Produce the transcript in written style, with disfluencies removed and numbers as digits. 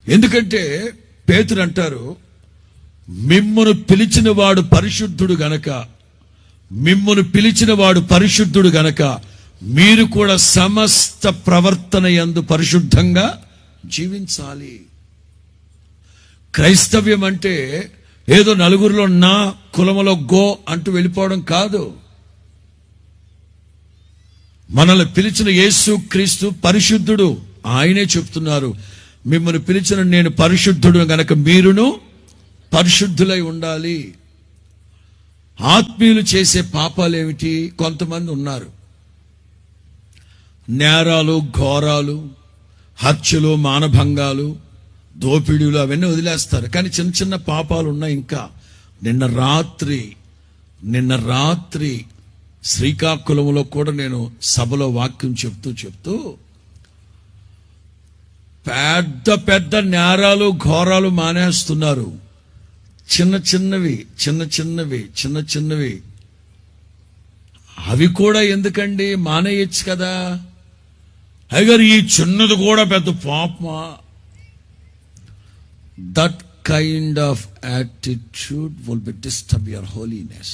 ఎందుకంటే పేతురు అంటారు, మిమ్మును పిలిచిన వాడు పరిశుద్ధుడు గనక, మిమ్మును పిలిచిన వాడు పరిశుద్ధుడు గనక మీరు కూడా సమస్త ప్రవర్తన యందు పరిశుద్ధంగా జీవించాలి. క్రైస్తవ్యం అంటే ఏదో నలుగురిలో నా కులములో గో అంటూ వెళ్ళిపోవడం కాదు. మనల్ని పిలిచిన యేసు క్రీస్తు పరిశుద్ధుడు. ఆయనే చెప్తున్నారు, మిమ్మల్ని పిలిచిన నేను పరిశుద్ధుడు గనక మీరును పరిశుద్ధులై ఉండాలి. ఆత్మీయులు చేసే పాపాలు ఏమిటి? కొంతమంది ఉన్నారు, నేరాలు, ఘోరాలు, హత్యలు, మానభంగాలు, దోపిడీలు అవన్నీ వదిలేస్తారు. కానీ చిన్న చిన్న పాపాలు ఉన్నాయి. ఇంకా నిన్న రాత్రి శ్రీకాకుళంలో కూడా నేను సభలో వాక్యం చెప్తూ పెద్ద పెద్ద నేరాలు, ఘోరాలు మానేస్తున్నారు. చిన్న చిన్నవి అవి కూడా ఎందుకండి, మానేయచ్చు కదా. అయ్యగారు ఈ చిన్నది కూడా పెద్ద పాపమా? That kind of attitude will be disturb your holiness.